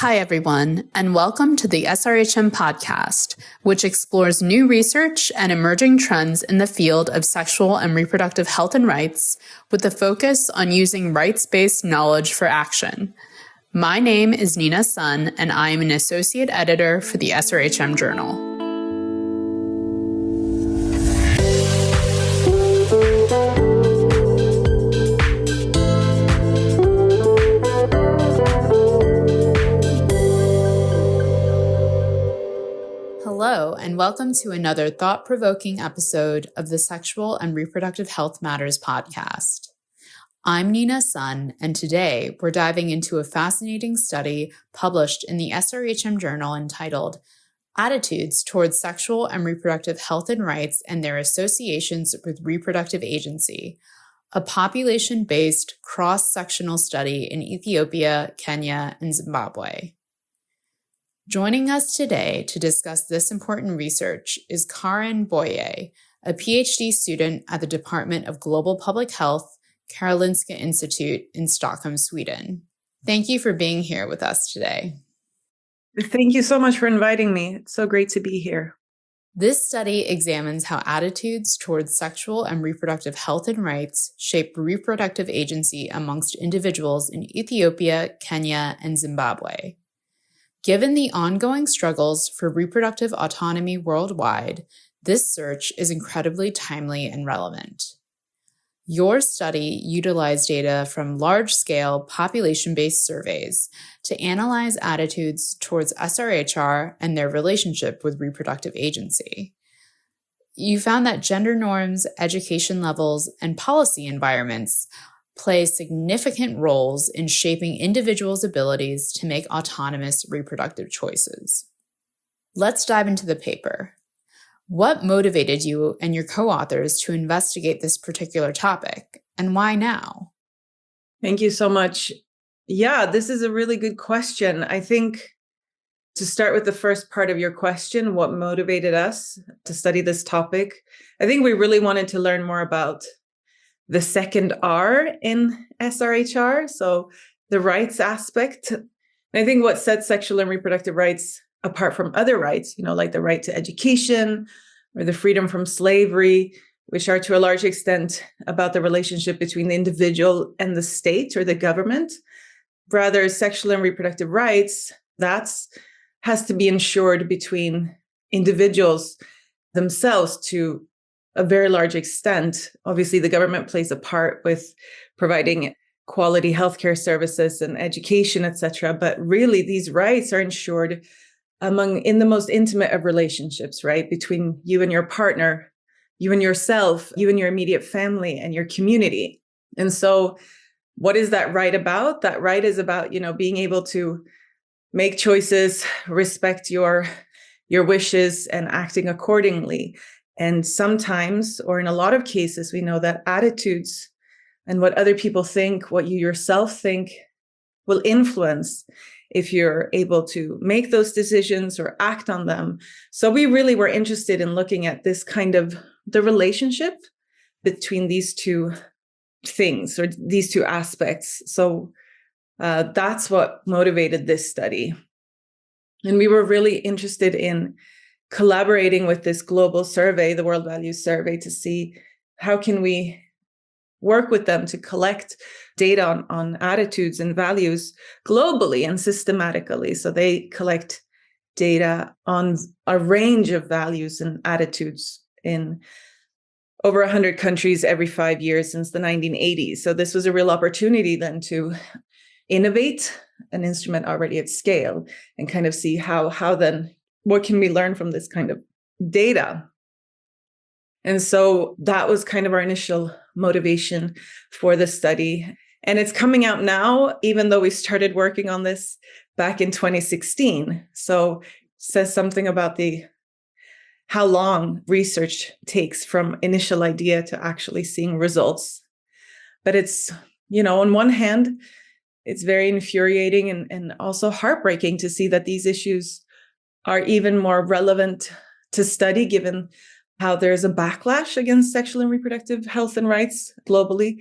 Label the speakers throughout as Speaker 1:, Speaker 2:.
Speaker 1: Hi, everyone, and welcome to the SRHM podcast, which explores new research and emerging trends in the field of sexual and reproductive health and rights, with a focus on using rights-based knowledge for action. My name is Nina Sun, and I am an associate editor for the SRHM Journal. Hello, and welcome to another thought-provoking episode of the Sexual and Reproductive Health Matters podcast. I'm Nina Sun, and today we're diving into a fascinating study published in the SRHM Journal entitled Attitudes Towards Sexual and Reproductive Health and Rights and Their Associations with Reproductive Agency, a population-based cross-sectional study in Ethiopia, Kenya, and Zimbabwe. Joining us today to discuss this important research is Karin Båge, a PhD student at the Department of Global Public Health, Karolinska Institutet in Stockholm, Sweden. Thank you for being here with us today.
Speaker 2: Thank you so much for inviting me. It's so great to be here.
Speaker 1: This study examines how attitudes towards sexual and reproductive health and rights shape reproductive agency amongst individuals in Ethiopia, Kenya, and Zimbabwe. Given the ongoing struggles for reproductive autonomy worldwide, this search is incredibly timely and relevant. Your study utilized data from large-scale population-based surveys to analyze attitudes towards SRHR and their relationship with reproductive agency. You found that gender norms, education levels, and policy environments play significant roles in shaping individuals' abilities to make autonomous reproductive choices. Let's dive into the paper. What motivated you and your co-authors to investigate this particular topic, and why now?
Speaker 2: Thank you so much. Yeah, this is a really good question. I think to start with the first part of your question, what motivated us to study this topic, I think we really wanted to learn more about the second R in SRHR, so the rights aspect. And I think what sets sexual and reproductive rights apart from other rights, like the right to education or the freedom from slavery, which are to a large extent about the relationship between the individual and the state or the government. Rather, sexual and reproductive rights, has to be ensured between individuals themselves to a very large extent. Obviously, the government plays a part with providing quality healthcare services and education, etc. But really, these rights are ensured in the most intimate of relationships, right? Between you and your partner, you and yourself, you and your immediate family and your community. And so what is that right about? That right is about, being able to make choices, respect your wishes, and acting accordingly. And sometimes, or in a lot of cases, we know that attitudes and what other people think, what you yourself think, will influence if you're able to make those decisions or act on them. So we really were interested in looking at this kind of the relationship between these two things or these two aspects. So that's what motivated this study. And we were really interested in collaborating with this global survey, the World Values Survey, to see how can we work with them to collect data on attitudes and values globally and systematically. So they collect data on a range of values and attitudes in over 100 countries every 5 years since the 1980s. So this was a real opportunity then to innovate an instrument already at scale and kind of see how then, what can we learn from this kind of data? And so that was kind of our initial motivation for the study. And it's coming out now, even though we started working on this back in 2016. So it says something about how long research takes from initial idea to actually seeing results. But it's, on one hand, it's very infuriating and also heartbreaking to see that these issues are even more relevant to study, given how there's a backlash against sexual and reproductive health and rights globally.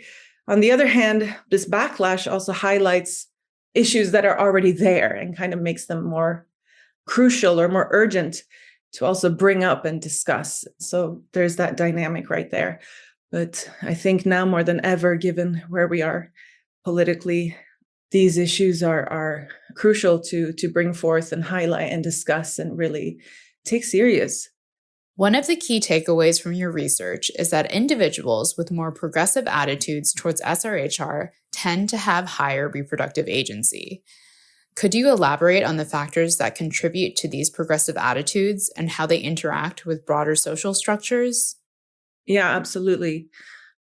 Speaker 2: On the other hand, this backlash also highlights issues that are already there and kind of makes them more crucial or more urgent to also bring up and discuss. So there's that dynamic right there. But I think now more than ever, given where we are politically, these issues are crucial to bring forth and highlight and discuss and really take serious.
Speaker 1: One of the key takeaways from your research is that individuals with more progressive attitudes towards SRHR tend to have higher reproductive agency. Could you elaborate on the factors that contribute to these progressive attitudes and how they interact with broader social structures?
Speaker 2: Yeah, absolutely.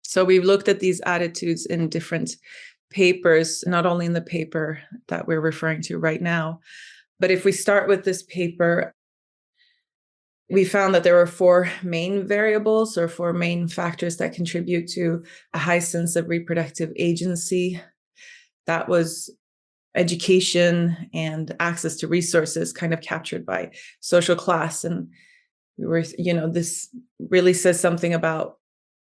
Speaker 2: So we've looked at these attitudes in different papers, not only in the paper that we're referring to right now, but if we start with this paper, we found that there were four main variables or four main factors that contribute to a high sense of reproductive agency. That was education and access to resources, kind of captured by social class. And we were, this really says something about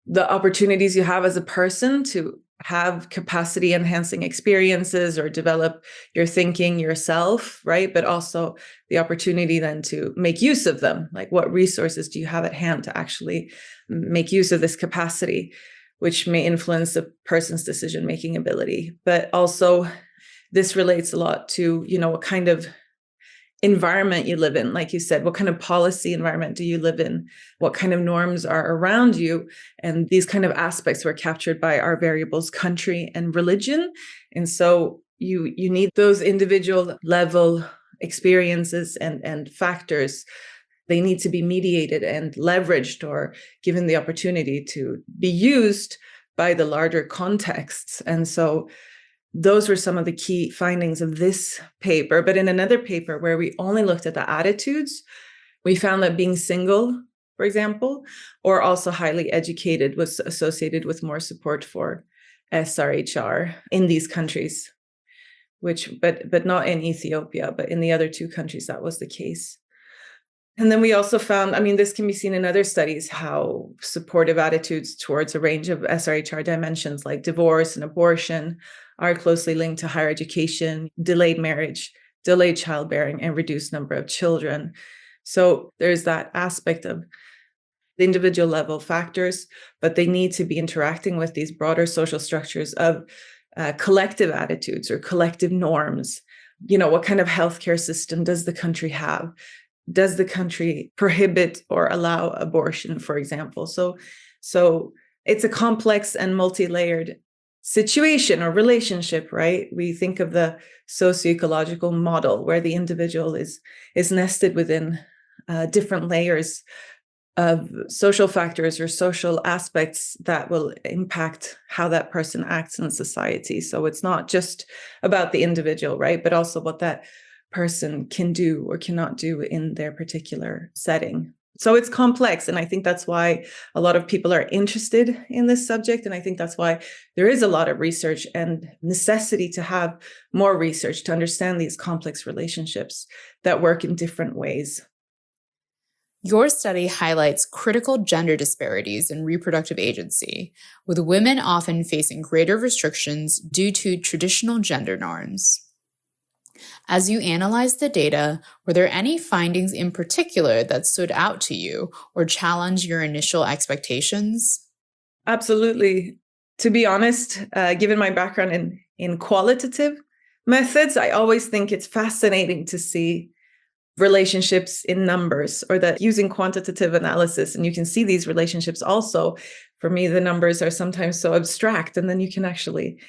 Speaker 2: the opportunities you have as a person to have capacity enhancing experiences or develop your thinking yourself, right? But also the opportunity then to make use of them. Like, what resources do you have at hand to actually make use of this capacity, which may influence a person's decision-making ability. But also this relates a lot to, what kind of environment you live in. Like you said, what kind of policy environment do you live in? What kind of norms are around you? And these kind of aspects were captured by our variables, country and religion. And so you need those individual level experiences and factors. They need to be mediated and leveraged or given the opportunity to be used by the larger contexts. And so those were some of the key findings of this paper. But in another paper where we only looked at the attitudes, we found that being single, for example, or also highly educated was associated with more support for SRHR in these countries, but not in Ethiopia, but in the other two countries, that was the case. And then we also found, this can be seen in other studies, how supportive attitudes towards a range of SRHR dimensions like divorce and abortion are closely linked to higher education, delayed marriage, delayed childbearing, and reduced number of children. So there's that aspect of the individual level factors, but they need to be interacting with these broader social structures of collective attitudes or collective norms. What kind of healthcare system does the country have? Does the country prohibit or allow abortion, for example? So it's a complex and multi-layered situation or relationship, right? We think of the socio-ecological model where the individual is nested within different layers of social factors or social aspects that will impact how that person acts in society. So it's not just about the individual, right? But also what that person can do or cannot do in their particular setting. So it's complex. And I think that's why a lot of people are interested in this subject. And I think that's why there is a lot of research and necessity to have more research to understand these complex relationships that work in different ways.
Speaker 1: Your study highlights critical gender disparities in reproductive agency, with women often facing greater restrictions due to traditional gender norms. As you analyzed the data, were there any findings in particular that stood out to you or challenged your initial expectations?
Speaker 2: Absolutely. To be honest, given my background in qualitative methods, I always think it's fascinating to see relationships in numbers, or that using quantitative analysis, and you can see these relationships also. For me, the numbers are sometimes so abstract, and then you can actually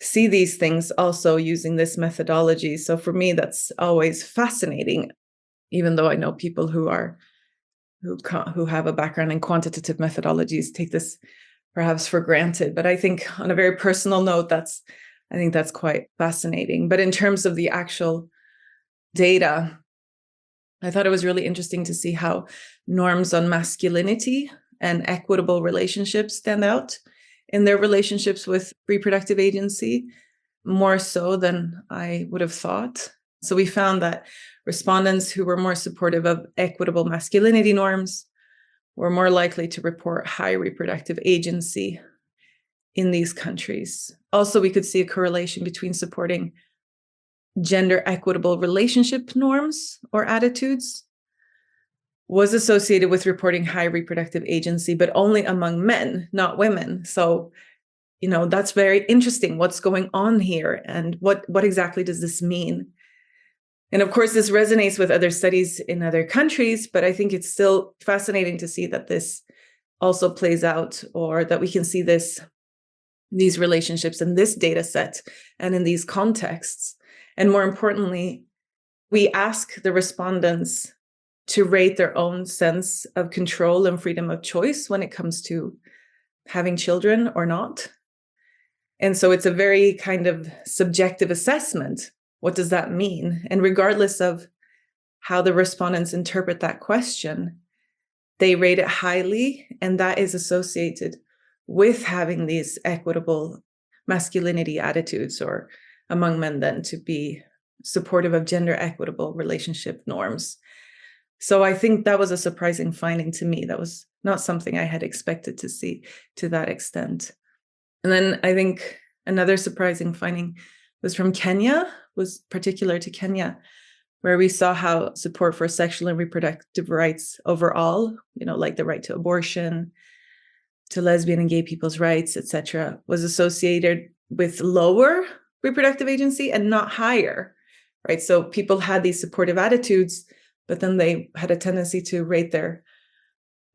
Speaker 2: see these things also using this methodology. So for me, that's always fascinating, even though I know people who have a background in quantitative methodologies take this perhaps for granted. But I think on a very personal note, I think that's quite fascinating. But in terms of the actual data, I thought it was really interesting to see how norms on masculinity and equitable relationships stand out in their relationships with reproductive agency, more so than I would have thought. So we found that respondents who were more supportive of equitable masculinity norms were more likely to report high reproductive agency in these countries. Also, we could see a correlation between supporting gender equitable relationship norms or attitudes was associated with reporting high reproductive agency, but only among men, not women. So, that's very interesting. What's going on here? And what exactly does this mean? And of course, this resonates with other studies in other countries, but I think it's still fascinating to see that this also plays out, or that we can see these relationships in this data set and in these contexts. And more importantly, we ask the respondents to rate their own sense of control and freedom of choice when it comes to having children or not. And so it's a very kind of subjective assessment. What does that mean? And regardless of how the respondents interpret that question, they rate it highly, and that is associated with having these equitable masculinity attitudes, or among men then to be supportive of gender equitable relationship norms. So I think that was a surprising finding to me. That was not something I had expected to see to that extent. And then I think another surprising finding was from Kenya, was particular to Kenya, where we saw how support for sexual and reproductive rights overall, like the right to abortion, to lesbian and gay people's rights, etc., was associated with lower reproductive agency and not higher, right? So people had these supportive attitudes, but then they had a tendency to rate their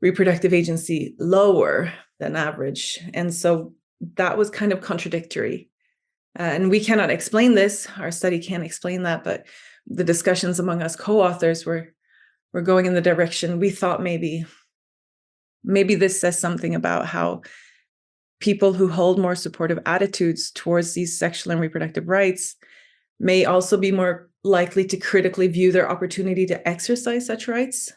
Speaker 2: reproductive agency lower than average. And so that was kind of contradictory. And we cannot explain this. Our study can't explain that, but the discussions among us co-authors were going in the direction we thought maybe this says something about how people who hold more supportive attitudes towards these sexual and reproductive rights may also be more likely to critically view their opportunity to exercise such rights.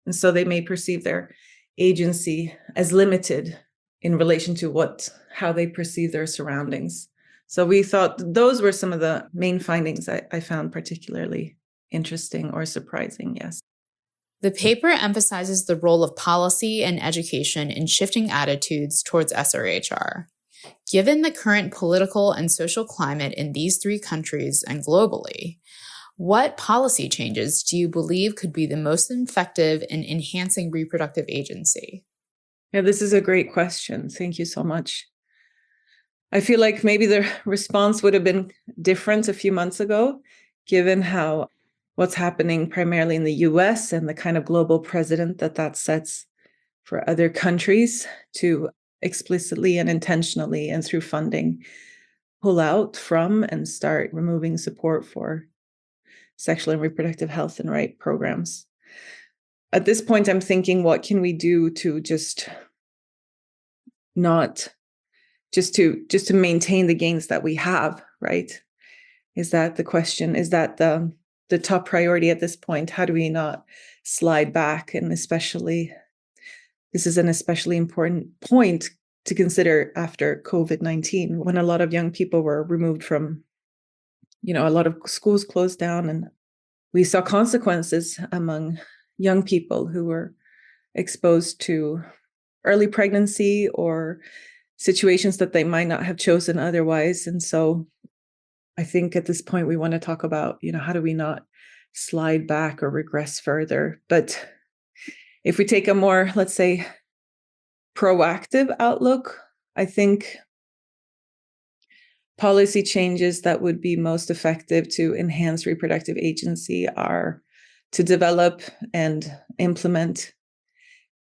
Speaker 2: And so they may perceive their agency as limited in relation to how they perceive their surroundings. So we thought those were some of the main findings I found particularly interesting or surprising, yes.
Speaker 1: The paper emphasizes the role of policy and education in shifting attitudes towards SRHR. Given the current political and social climate in these three countries and globally, what policy changes do you believe could be the most effective in enhancing reproductive agency?
Speaker 2: Yeah, this is a great question. Thank you so much. I feel like maybe the response would have been different a few months ago, given what's happening primarily in the US and the kind of global precedent that sets for other countries to explicitly and intentionally and through funding pull out from and start removing support for sexual and reproductive health and right programs. At this point, I'm thinking, what can we do to just to maintain the gains that we have, right? Is that the question? Is that the top priority at this point? How do we not slide back? And especially, this is an especially important point to consider after COVID-19, when a lot of young people were removed from, a lot of schools closed down, and we saw consequences among young people who were exposed to early pregnancy or situations that they might not have chosen otherwise. And so I think at this point we want to talk about, how do we not slide back or regress further? But if we take a more, let's say, proactive outlook, I think policy changes that would be most effective to enhance reproductive agency are to develop and implement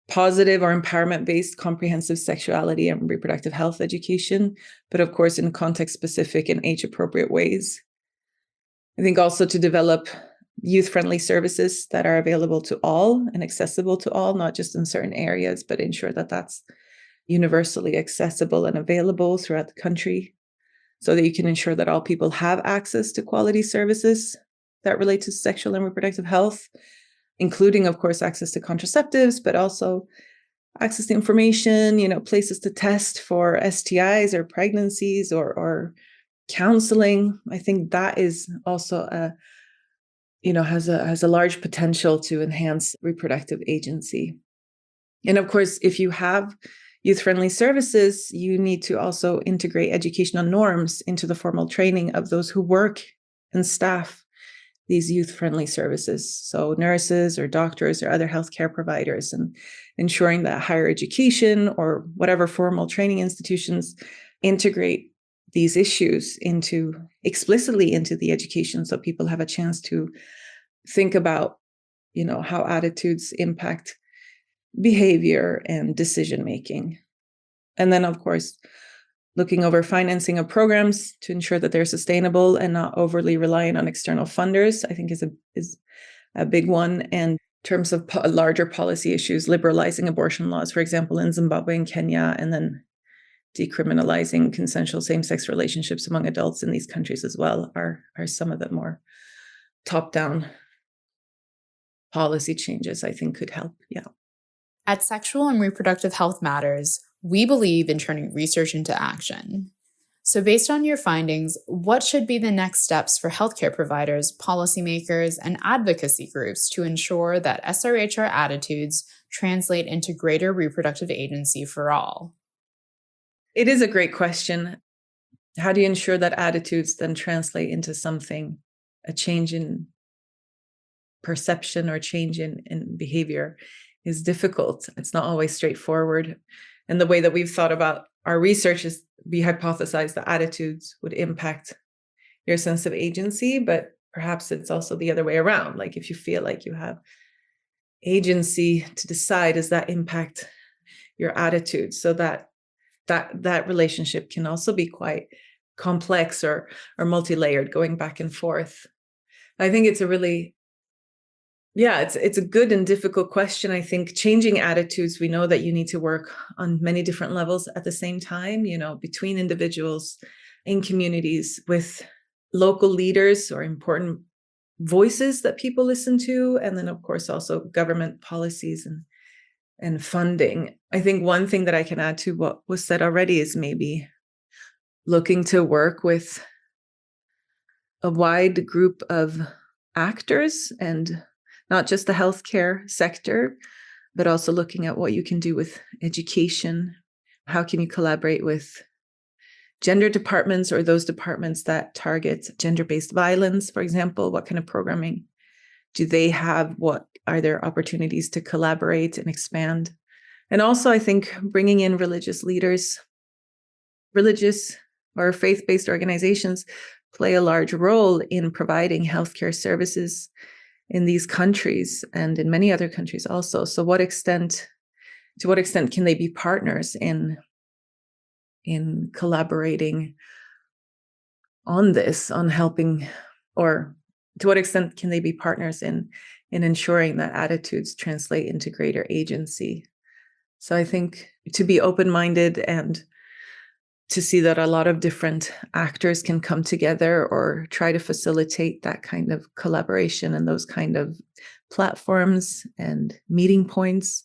Speaker 2: positive or empowerment-based comprehensive sexuality and reproductive health education, but of course in context-specific and age-appropriate ways. I think also to develop youth-friendly services that are available to all and accessible to all, not just in certain areas, but ensure that that's universally accessible and available throughout the country, so that you can ensure that all people have access to quality services that relate to sexual and reproductive health, including, of course, access to contraceptives, but also access to information, places to test for STIs or pregnancies or counseling. I think that is also has a large potential to enhance reproductive agency. And of course, if you have youth-friendly services, you need to also integrate educational norms into the formal training of those who work and staff these youth-friendly services. So nurses or doctors or other healthcare providers, and ensuring that higher education or whatever formal training institutions integrate these issues explicitly into the education, so people have a chance to think about, how attitudes impact behavior and decision making. And then, of course, looking over financing of programs to ensure that they're sustainable and not overly reliant on external funders, I think is a big one. And in terms of larger policy issues, liberalizing abortion laws, for example, in Zimbabwe and Kenya, and then decriminalizing consensual same-sex relationships among adults in these countries as well are some of the more top-down policy changes I think could help. Yeah.
Speaker 1: At Sexual and Reproductive Health Matters, we believe in turning research into action. So based on your findings, what should be the next steps for healthcare providers, policymakers, and advocacy groups to ensure that SRHR attitudes translate into greater reproductive agency for all?
Speaker 2: It is a great question. How do you ensure that attitudes then translate into something, a change in perception or change in behavior is difficult. It's not always straightforward. And the way that we've thought about our research is we hypothesize that attitudes would impact your sense of agency, but perhaps it's also the other way around. Like if you feel like you have agency to decide, does that impact your attitude? So that relationship can also be quite complex or multi-layered, going back and forth. I think it's it's a good and difficult question. I think changing attitudes, we know that you need to work on many different levels at the same time, between individuals, in communities, with local leaders or important voices that people listen to, and then of course also government policies and funding. I think one thing that I can add to what was said already is maybe looking to work with a wide group of actors, and not just the healthcare sector, but also looking at what you can do with education. How can you collaborate with gender departments or those departments that target gender-based violence, for example? What kind of programming do they have? What are their opportunities to collaborate and expand? And also, I think bringing in religious leaders, religious or faith-based organizations play a large role in providing healthcare services in these countries and in many other countries also. So to what extent can they be partners in collaborating on this, on helping, or to what extent can they be partners in ensuring that attitudes translate into greater agency? So I think to be open-minded and to see that a lot of different actors can come together or try to facilitate that kind of collaboration and those kind of platforms and meeting points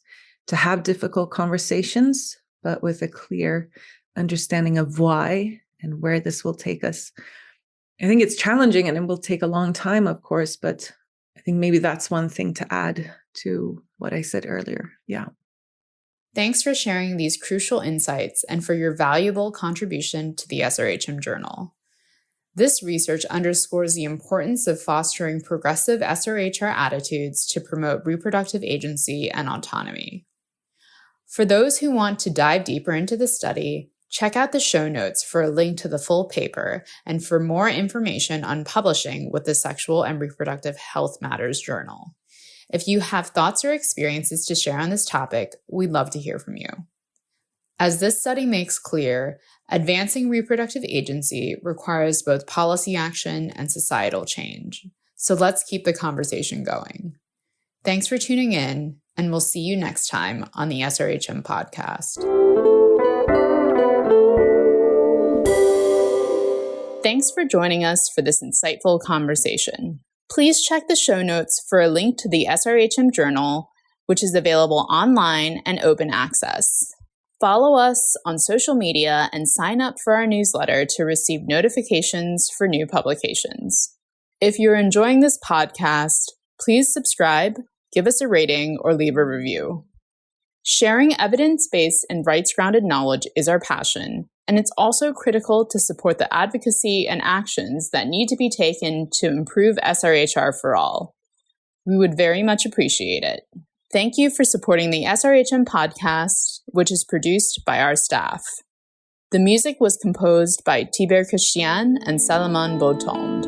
Speaker 2: to have difficult conversations, but with a clear understanding of why and where this will take us. I think it's challenging and it will take a long time, of course, but I think maybe that's one thing to add to what I said earlier. Yeah.
Speaker 1: Thanks for sharing these crucial insights and for your valuable contribution to the SRHM Journal. This research underscores the importance of fostering progressive SRHR attitudes to promote reproductive agency and autonomy. For those who want to dive deeper into the study, check out the show notes for a link to the full paper and for more information on publishing with the Sexual and Reproductive Health Matters Journal. If you have thoughts or experiences to share on this topic, we'd love to hear from you. As this study makes clear, advancing reproductive agency requires both policy action and societal change. So let's keep the conversation going. Thanks for tuning in, and we'll see you next time on the SRHM podcast. Thanks for joining us for this insightful conversation. Please check the show notes for a link to the SRHM Journal, which is available online and open access. Follow us on social media and sign up for our newsletter to receive notifications for new publications. If you're enjoying this podcast, please subscribe, give us a rating, or leave a review. Sharing evidence-based and rights-grounded knowledge is our passion, And it's also critical to support the advocacy and actions that need to be taken to improve SRHR for all. We would very much appreciate it. Thank you for supporting the SRHM podcast, which is produced by our staff. The music was composed by Tiber Christian and Salomon Beautombe.